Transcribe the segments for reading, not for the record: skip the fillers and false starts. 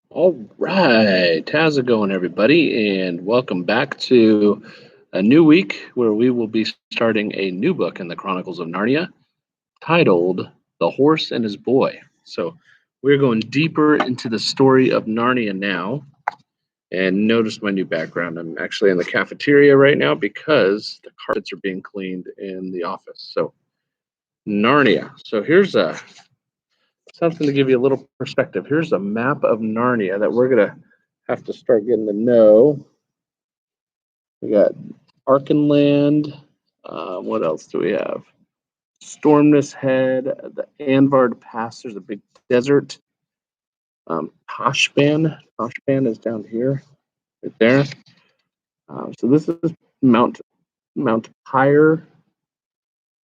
All right. How's it going, everybody? And welcome back to a new week where we will be starting a new book in the Chronicles of Narnia titled The Horse and His Boy. So we're going deeper into the story of Narnia now. And notice my new background. I'm actually in the cafeteria right now because the carpets are being cleaned in the office. So, Narnia. So, here's something to give you a little perspective. Here's a map of Narnia that we're going to have to start getting to know. We got Arkenland. What else do we have? Stormness Head, the Anvard Pass. There's a big desert. Toshban is down here, right there. So this is Mount Mount Pyre.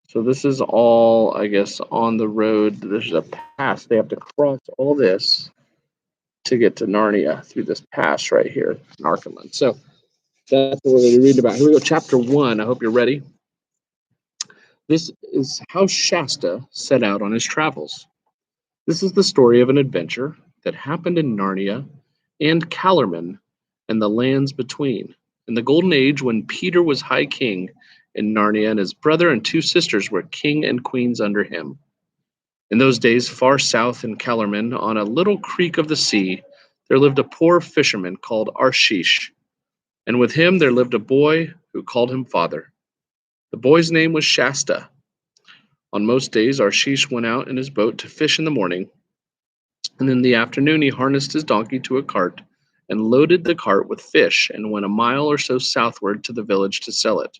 So this is all, I guess, on the road. There's a pass. They have to cross all this to get to Narnia through this pass right here in Arkenland. So that's what we're going to read about. Here we go, chapter 1. I hope you're ready. This is how Shasta set out on his travels. This is the story of an adventure that happened in Narnia and Calormen and the lands between. In the Golden Age, when Peter was High King in Narnia and his brother and two sisters were king and queens under him. In those days, far south in Calormen, on a little creek of the sea, there lived a poor fisherman called Arshish, and with him there lived a boy who called him father. The boy's name was Shasta. On most days, Arshish went out in his boat to fish in the morning, and in the afternoon he harnessed his donkey to a cart and loaded the cart with fish and went a mile or so southward to the village to sell it.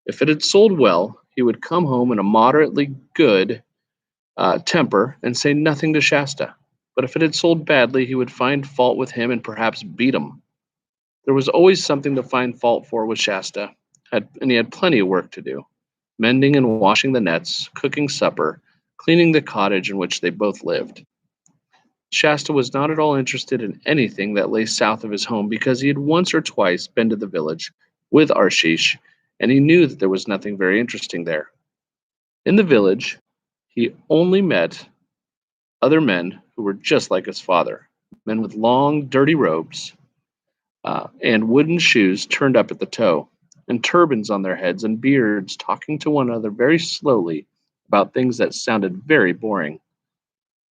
If it had sold well, he would come home in a moderately good temper and say nothing to Shasta. But if it had sold badly, he would find fault with him and perhaps beat him. There was always something to find fault for with Shasta, and he had plenty of work to do, mending and washing the nets, cooking supper, cleaning the cottage in which they both lived. Shasta was not at all interested in anything that lay south of his home because he had once or twice been to the village with Arshish, and he knew that there was nothing very interesting there. In the village, he only met other men who were just like his father, men with long, dirty robes and wooden shoes turned up at the toe, and turbans on their heads and beards, talking to one another very slowly about things that sounded very boring.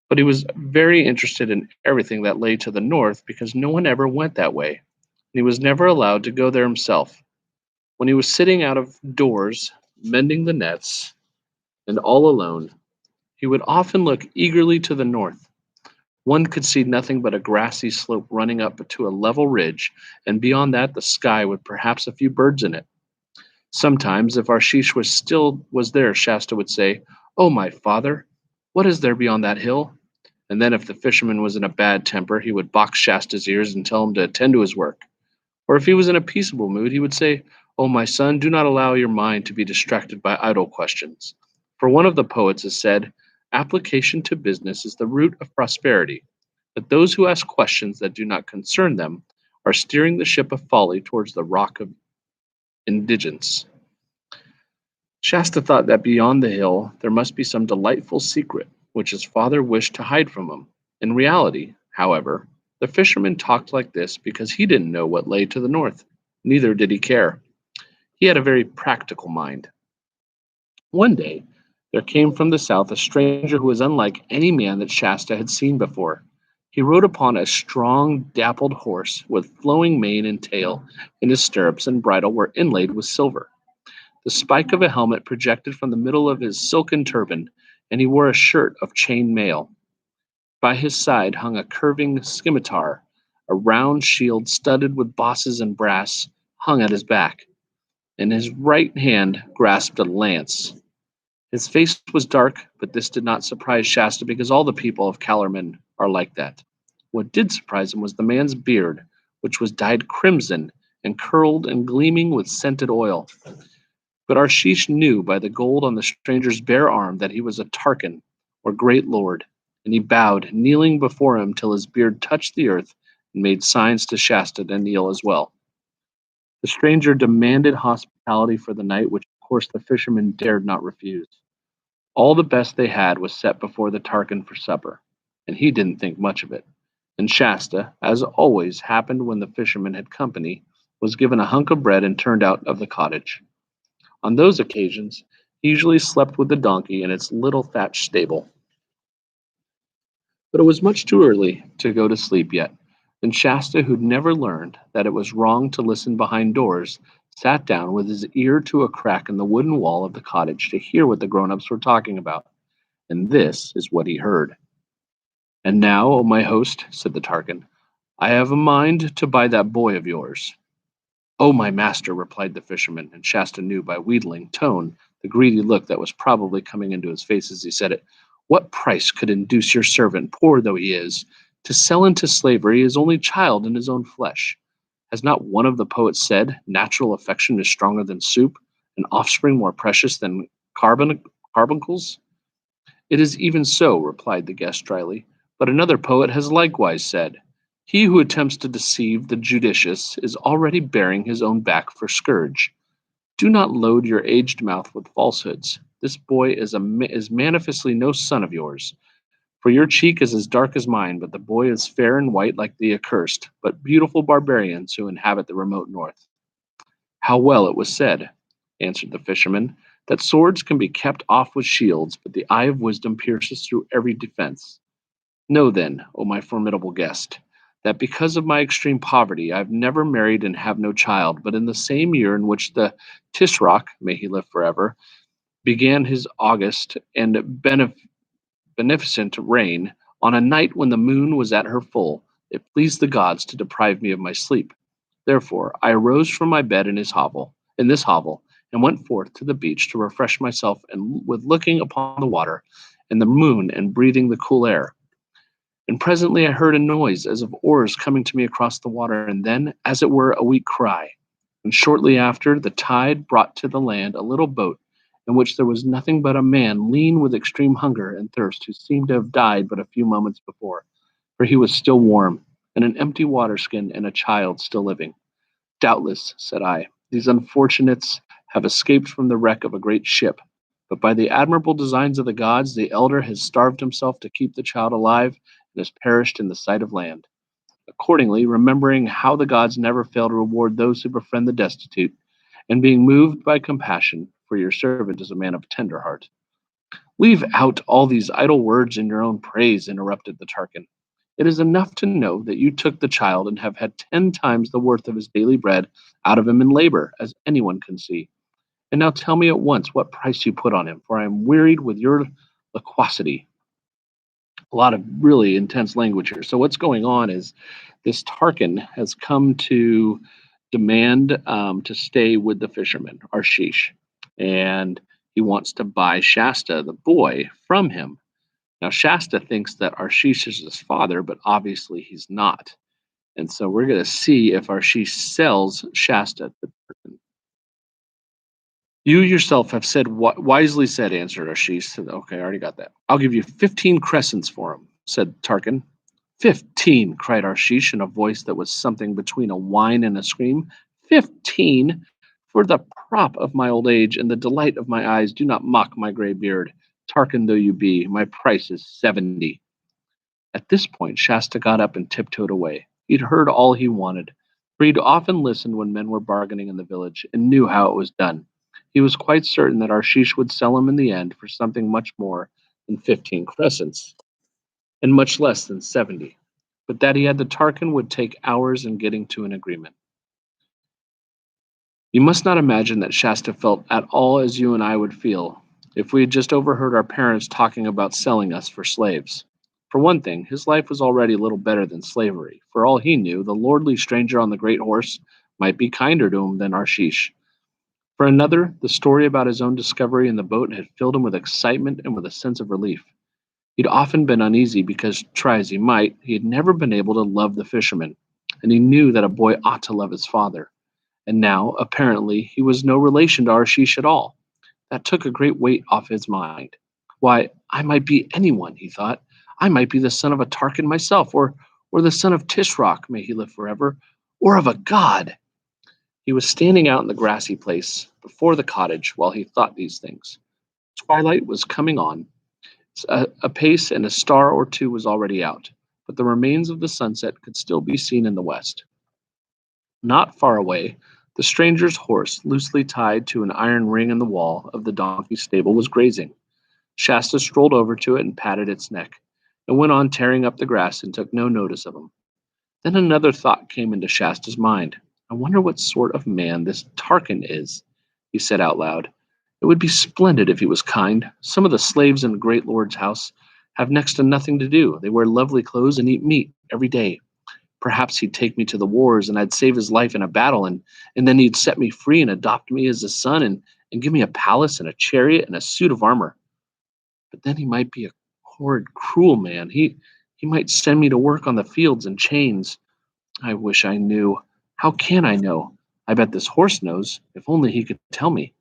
But he was very interested in everything that lay to the north because no one ever went that way, and he was never allowed to go there himself. When he was sitting out of doors, mending the nets, and all alone, he would often look eagerly to the north. One could see nothing but a grassy slope running up to a level ridge, and beyond that the sky with perhaps a few birds in it. Sometimes, if Arshish was there, Shasta would say, "Oh, my father, what is there beyond that hill?" And then, if the fisherman was in a bad temper, he would box Shasta's ears and tell him to attend to his work. Or if he was in a peaceable mood, he would say, "Oh, my son, do not allow your mind to be distracted by idle questions." For one of the poets has said, "Application to business is the root of prosperity, but those who ask questions that do not concern them are steering the ship of folly towards the rock of indigence." Shasta thought that beyond the hill there must be some delightful secret which his father wished to hide from him. In reality, however, the fisherman talked like this because he didn't know what lay to the north. Neither did he care. He had a very practical mind. One day, there came from the south a stranger who was unlike any man that Shasta had seen before. He rode upon a strong, dappled horse with flowing mane and tail, and his stirrups and bridle were inlaid with silver. The spike of a helmet projected from the middle of his silken turban, and he wore a shirt of chain mail. By his side hung a curving scimitar, a round shield studded with bosses and brass hung at his back. In his right hand grasped a lance. His face was dark, but this did not surprise Shasta because all the people of Calormen are like that. What did surprise him was the man's beard, which was dyed crimson and curled and gleaming with scented oil. But Arshish knew by the gold on the stranger's bare arm that he was a Tarkan, or great lord, and he bowed, kneeling before him till his beard touched the earth, and made signs to Shasta to kneel as well. The stranger demanded hospitality for the night, which of course the fisherman dared not refuse. All the best they had was set before the Tarkan for supper, and he didn't think much of it. And Shasta, as always happened when the fisherman had company, was given a hunk of bread and turned out of the cottage. On those occasions, he usually slept with the donkey in its little thatched stable. But it was much too early to go to sleep yet, and Shasta, who'd never learned that it was wrong to listen behind doors, sat down with his ear to a crack in the wooden wall of the cottage to hear what the grown-ups were talking about. And this is what he heard. "And now, O my host," said the Tarkan, "I have a mind to buy that boy of yours." "Oh, my master," replied the fisherman, and Shasta knew by wheedling tone the greedy look that was probably coming into his face as he said it. "What price could induce your servant, poor though he is, to sell into slavery his only child in his own flesh? Has not one of the poets said, 'Natural affection is stronger than soup, and offspring more precious than carbuncles'?" "It is even so," replied the guest dryly, "but another poet has likewise said, 'He who attempts to deceive the judicious is already bearing his own back for scourge.' Do not load your aged mouth with falsehoods. This boy is manifestly no son of yours. For your cheek is as dark as mine, but the boy is fair and white like the accursed, but beautiful barbarians who inhabit the remote north." "How well it was said," answered the fisherman, "that swords can be kept off with shields, but the eye of wisdom pierces through every defense. Know then, O my formidable guest, that because of my extreme poverty I have never married and have no child, but in the same year in which the Tisroc, may he live forever, began his august and beneficent reign, on a night when the moon was at her full, it pleased the gods to deprive me of my sleep. Therefore I arose from my bed in this hovel, and went forth to the beach to refresh myself and with looking upon the water and the moon and breathing the cool air. And presently I heard a noise as of oars coming to me across the water, and then, as it were, a weak cry. And shortly after, the tide brought to the land a little boat, in which there was nothing but a man lean with extreme hunger and thirst, who seemed to have died but a few moments before, for he was still warm, and an empty waterskin and a child still living. "Doubtless," said I, "these unfortunates have escaped from the wreck of a great ship, but by the admirable designs of the gods, the elder has starved himself to keep the child alive, and has perished in the sight of land." Accordingly, remembering how the gods never fail to reward those who befriend the destitute, and being moved by compassion, for your servant is a man of tender heart. "Leave out all these idle words in your own praise," interrupted the Tarkan. "It is enough to know that you took the child and have had 10 times the worth of his daily bread out of him in labor, as anyone can see. And now tell me at once what price you put on him, for I am wearied with your loquacity." A lot of really intense language here. So what's going on is this Tarkin has come to demand to stay with the fisherman, Arshish, and he wants to buy Shasta, the boy, from him. Now, Shasta thinks that Arshish is his father, but obviously he's not. And so we're going to see if Arshish sells Shasta to Tarkin. "You yourself have said wisely said," answered Ashish. Said, "Okay, I already got that. I'll give you 15 crescents for him," said Tarkin. "15!" cried Arshish in a voice that was something between a whine and a scream. "15! For the prop of my old age and the delight of my eyes, do not mock my gray beard. Tarkin though you be, my price is 70." At this point, Shasta got up and tiptoed away. He'd heard all he wanted, for he'd often listened when men were bargaining in the village, and knew how it was done. He was quite certain that Arshish would sell him in the end for something much more than 15 crescents, and much less than 70, but that he had the Tarkin would take hours in getting to an agreement. You must not imagine that Shasta felt at all as you and I would feel if we had just overheard our parents talking about selling us for slaves. For one thing, his life was already a little better than slavery. For all he knew, the lordly stranger on the great horse might be kinder to him than Arshish. For another, the story about his own discovery in the boat had filled him with excitement and with a sense of relief. He'd often been uneasy because, try as he might, he had never been able to love the fisherman, and he knew that a boy ought to love his father. And now, apparently, he was no relation to Arshish at all. That took a great weight off his mind. "Why, I might be anyone," he thought. "I might be the son of a Tarkin myself, or the son of Tisroc, may he live forever, or of a god." He was standing out in the grassy place before the cottage while he thought these things. Twilight was coming on. A pace, and a star or two was already out. but the remains of the sunset could still be seen in the west. Not far away, the stranger's horse, loosely tied to an iron ring in the wall of the donkey's stable, was grazing. Shasta strolled over to it and patted its neck, and went on tearing up the grass and took no notice of him. Then another thought came into Shasta's mind. I wonder what sort of man this Tarkan is, he said out loud. It would be splendid if he was kind. Some of the slaves in the great lord's house have next to nothing to do. They wear lovely clothes and eat meat every day. Perhaps he'd take me to the wars and I'd save his life in a battle, and then he'd set me free and adopt me as a son, and give me a palace and a chariot and a suit of armor. But then he might be a horrid, cruel man. He might send me to work on the fields in chains. I wish I knew. How can I know? I bet this horse knows. If only he could tell me.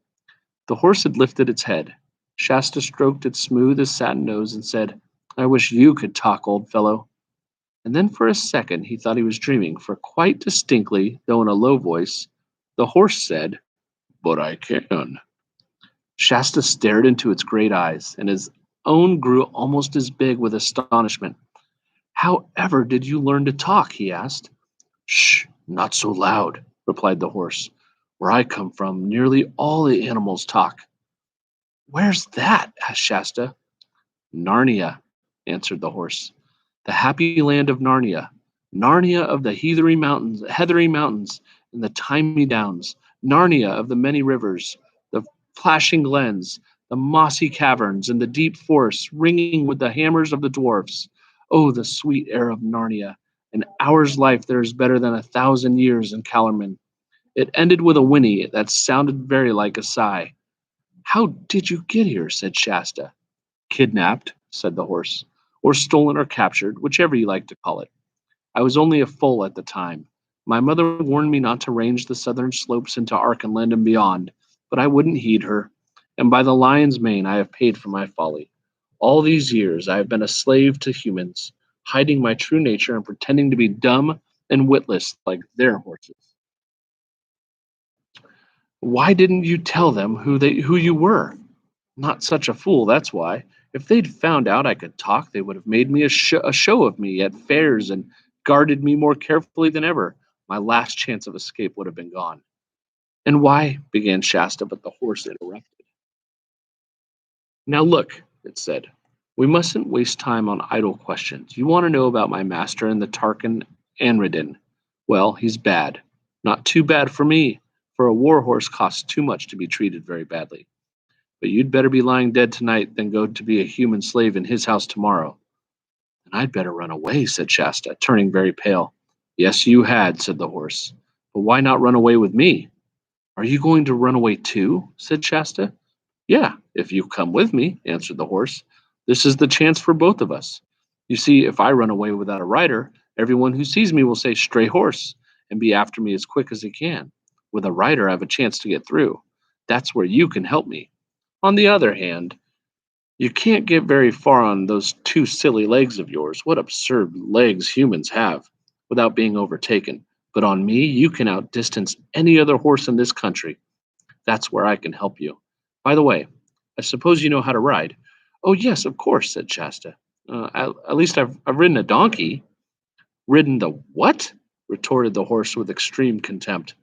The horse had lifted its head. Shasta stroked its smooth as satin nose and said, I wish you could talk, old fellow. And then for a second he thought he was dreaming, for quite distinctly, though in a low voice, the horse said, But I can. Shasta stared into its great eyes, and his own grew almost as big with astonishment. How ever did you learn to talk? He asked. Shh, not so loud, replied the horse. Where I come from, nearly all the animals talk. Where's that? Asked Shasta. Narnia, answered the horse. The happy land of Narnia. Narnia of the heathery mountains, and the thymy downs. Narnia of the many rivers, the flashing glens, the mossy caverns, and the deep forests ringing with the hammers of the dwarfs. Oh, the sweet air of Narnia! An hour's life there is better than 1,000 years in Calormen. It ended with a whinny that sounded very like a sigh. How did you get here? Said Shasta. Kidnapped, said the horse, or stolen or captured, whichever you like to call it. I was only a foal at the time. My mother warned me not to range the southern slopes into Archenland and beyond, but I wouldn't heed her, and by the lion's mane I have paid for my folly. All these years I have been a slave to humans, hiding my true nature and pretending to be dumb and witless like their horses. Why didn't you tell them who you were? Not such a fool, that's why. If they'd found out I could talk, they would have made me a show of me at fairs and guarded me more carefully than ever. My last chance of escape would have been gone. And why? Began Shasta, but the horse interrupted. Now look, it said, we mustn't waste time on idle questions. You want to know about my master and the Tarkan Anredin. Well, he's bad. Not too bad for me, for a war horse costs too much to be treated very badly. But you'd better be lying dead tonight than go to be a human slave in his house tomorrow. And I'd better run away, said Shasta, turning very pale. Yes, you had, said the horse. But why not run away with me? Are you going to run away too? Said Shasta. Yeah, if you come with me, answered the horse. This is the chance for both of us. You see, if I run away without a rider, everyone who sees me will say stray horse and be after me as quick as he can. With a rider, I have a chance to get through. That's where you can help me. On the other hand, you can't get very far on those two silly legs of yours. What absurd legs humans have without being overtaken. But on me, you can outdistance any other horse in this country. That's where I can help you. By the way, I suppose you know how to ride. Oh, yes, of course, said Shasta. At least I've ridden a donkey. Ridden the what? Retorted the horse with extreme contempt.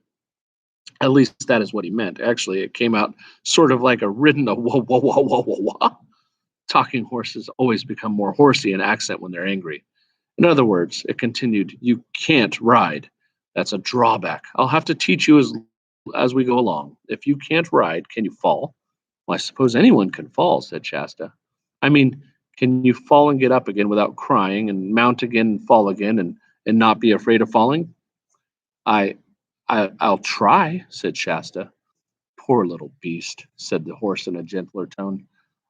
At least that is what he meant. Actually, it came out sort of like a ridden a whoa, whoa, whoa, whoa, whoa, whoa. Talking horses always become more horsey in accent when they're angry. In other words, it continued, you can't ride. That's a drawback. I'll have to teach you as we go along. If you can't ride, can you fall? Well, I suppose anyone can fall, said Shasta. I mean, can you fall and get up again without crying and mount again and fall again and not be afraid of falling? I, I'll try, said Shasta. Poor little beast, said the horse in a gentler tone.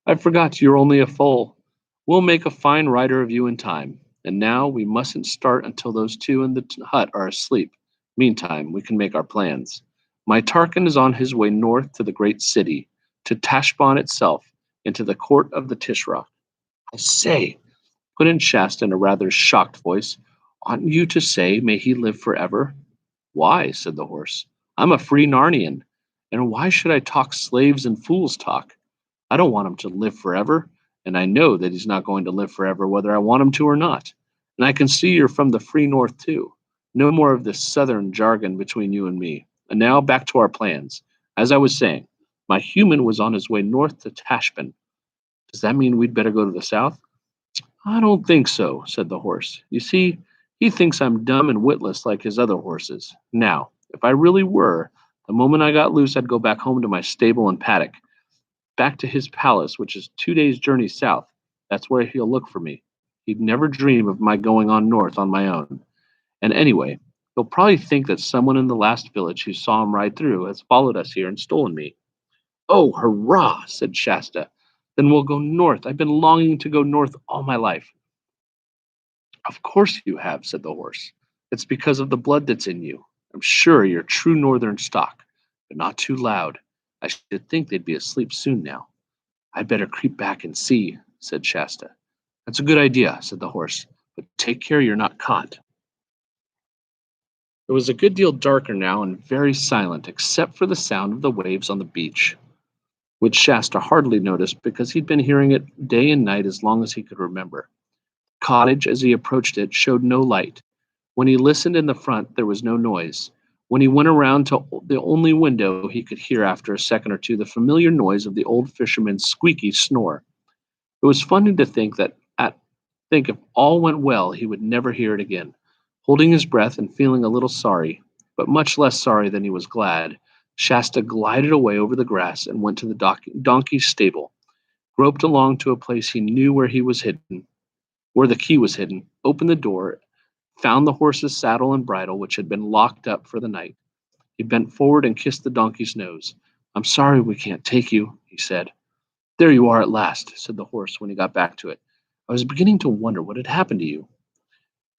I forgot you're only a foal. We'll make a fine rider of you in time. And now we mustn't start until those two in the hut are asleep. Meantime, we can make our plans. My Tarkan is on his way north to the great city, to Tashbaan itself, and to the court of the Tishra. I say, put in Shasta in a rather shocked voice, oughtn't you to say, may he live forever? Why? Said the horse. I'm a free Narnian, and why should I talk slaves and fools talk? I don't want him to live forever, and I know that he's not going to live forever whether I want him to or not. And I can see you're from the free north too. No more of this southern jargon between you and me. And now back to our plans. As I was saying, my human was on his way north to Tashbin. Does that mean we'd better go to the south? I don't think so, said the horse. You see, he thinks I'm dumb and witless like his other horses. Now, if I really were, the moment I got loose, I'd go back home to my stable and paddock, back to his palace, which is 2 days' journey south. That's where he'll look for me. He'd never dream of my going on north on my own. And anyway, he'll probably think that someone in the last village who saw him ride through has followed us here and stolen me. Oh, hurrah, said Shasta. Then we'll go north. I've been longing to go north all my life. Of course you have, said the horse. It's because of the blood that's in you. I'm sure you're true northern stock, but not too loud. I should think they'd be asleep soon now. I'd better creep back and see, said Shasta. That's a good idea, said the horse, but take care you're not caught. It was a good deal darker now and very silent, except for the sound of the waves on the beach, which Shasta hardly noticed because he'd been hearing it day and night as long as he could remember. The cottage, as he approached it, showed no light. When he listened in the front, there was no noise. When he went around to the only window, he could hear after a second or two the familiar noise of the old fisherman's squeaky snore. It was funny to think if all went well, he would never hear it again. Holding his breath and feeling a little sorry, but much less sorry than he was glad, Shasta glided away over the grass and went to the donkey's stable, groped along to a place he knew where the key was hidden, opened the door, found the horse's saddle and bridle, which had been locked up for the night. He bent forward and kissed the donkey's nose. I'm sorry we can't take you, he said. There you are at last, said the horse when he got back to it. I was beginning to wonder what had happened to you.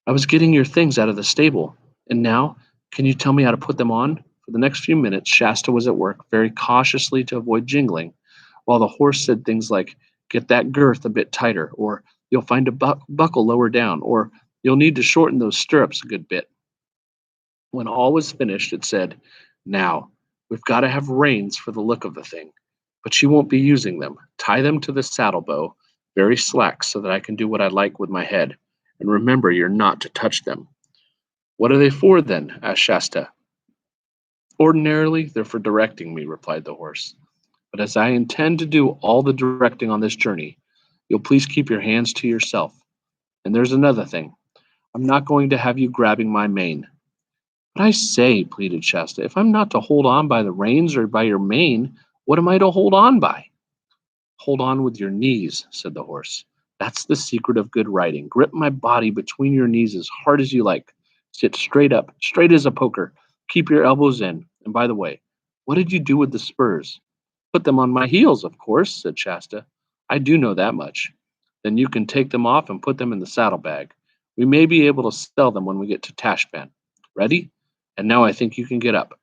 I was getting your things out of the stable. And now, can you tell me how to put them on? For the next few minutes, Shasta was at work, very cautiously to avoid jingling, while the horse said things like, get that girth a bit tighter, or you'll find a buckle lower down, or you'll need to shorten those stirrups a good bit. When all was finished, it said, now, we've got to have reins for the look of the thing, but you won't be using them. Tie them to the saddle bow, very slack, so that I can do what I like with my head. And remember, you're not to touch them. What are they for, then? Asked Shasta. Ordinarily, they're for directing me, replied the horse. But as I intend to do all the directing on this journey, you'll please keep your hands to yourself. And there's another thing. I'm not going to have you grabbing my mane. But I say, pleaded Shasta, if I'm not to hold on by the reins or by your mane, what am I to hold on by? Hold on with your knees, said the horse. That's the secret of good riding. Grip my body between your knees as hard as you like. Sit straight up, straight as a poker. Keep your elbows in. And by the way, what did you do with the spurs? Put them on my heels, of course, said Shasta. I do know that much. Then you can take them off and put them in the saddlebag. We may be able to sell them when we get to Tashbaan. Ready? And now I think you can get up.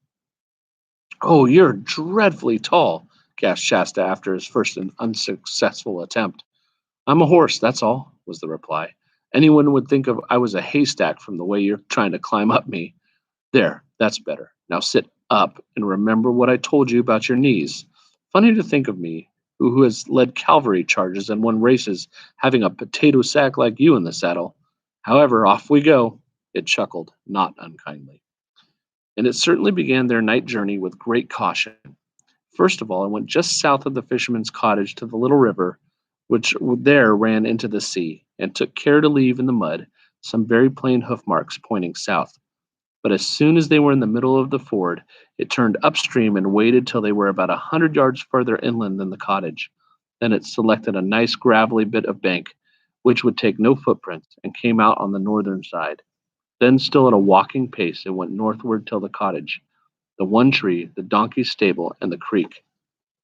Oh, you're dreadfully tall, gasped Shasta after his first and unsuccessful attempt. I'm a horse, that's all, was the reply. Anyone would think of I was a haystack from the way you're trying to climb up me. There, that's better. Now sit up and remember what I told you about your knees. Funny to think of me, who has led cavalry charges and won races, having a potato sack like you in the saddle. However, off we go. It chuckled, not unkindly. And it certainly began their night journey with great caution. First of all, I went just south of the fisherman's cottage to the little river, which there ran into the sea, and took care to leave in the mud some very plain hoof marks pointing south. But as soon as they were in the middle of the ford, it turned upstream and waited till they were about 100 yards further inland than the cottage. Then it selected a nice gravelly bit of bank, which would take no footprints, and came out on the northern side. Then, still at a walking pace, it went northward till the cottage, the one tree, the donkey's stable, and the creek.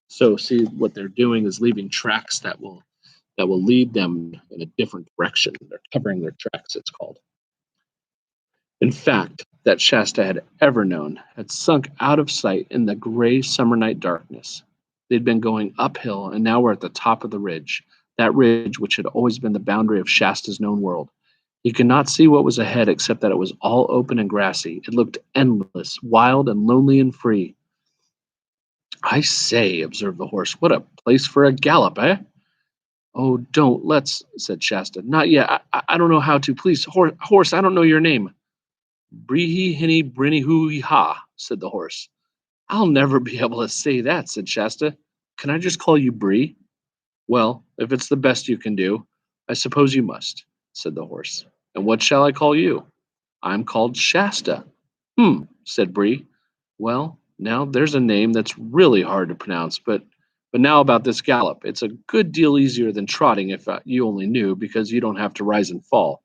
So, see, what they're doing is leaving tracks that will lead them in a different direction. They're covering their tracks, it's called. In fact, that Shasta had ever known had sunk out of sight in the gray summer night darkness. They'd been going uphill and now were at the top of the ridge, that ridge which had always been the boundary of Shasta's known world. He could not see what was ahead except that it was all open and grassy. It looked endless, wild and lonely and free. I say, observed the horse, what a place for a gallop, eh? Oh, don't, let's, said Shasta. Not yet. I don't know how to. Please, horse, I don't know your name. Brehi hinny brinny hoo ha, said the horse. I'll never be able to say that, said Shasta. Can I just call you Bree? Well, if it's the best you can do, I suppose you must, said the horse. And what shall I call you? I'm called Shasta. Said Bree. Well, now there's a name that's really hard to pronounce, but now about this gallop. It's a good deal easier than trotting if you only knew, because you don't have to rise and fall.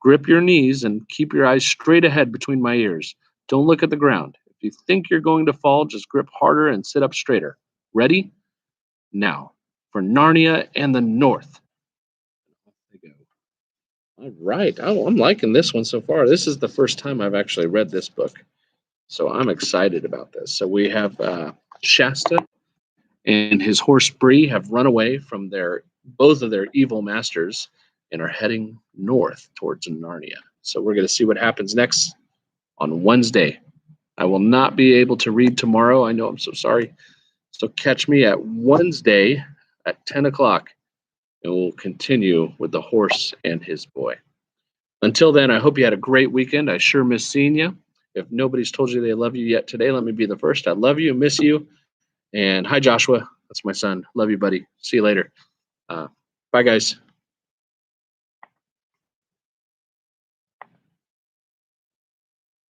Grip your knees and keep your eyes straight ahead between my ears. Don't look at the ground. If you think you're going to fall, just grip harder and sit up straighter. Ready? Now, for Narnia and the North. Off they go. All right. Oh, I'm liking this one so far. This is the first time I've actually read this book. So I'm excited about this. So we have Shasta and his horse Bree have run away from both of their evil masters and are heading north towards Narnia. So we're going to see what happens next on Wednesday. I will not be able to read tomorrow. I know, I'm so sorry. So catch me at Wednesday at 10 o'clock, and we'll continue with the horse and his boy. Until then, I hope you had a great weekend. I sure miss seeing you. If nobody's told you they love you yet today, let me be the first. I love you, miss you. And hi, Joshua. That's my son. Love you, buddy. See you later. Bye, guys.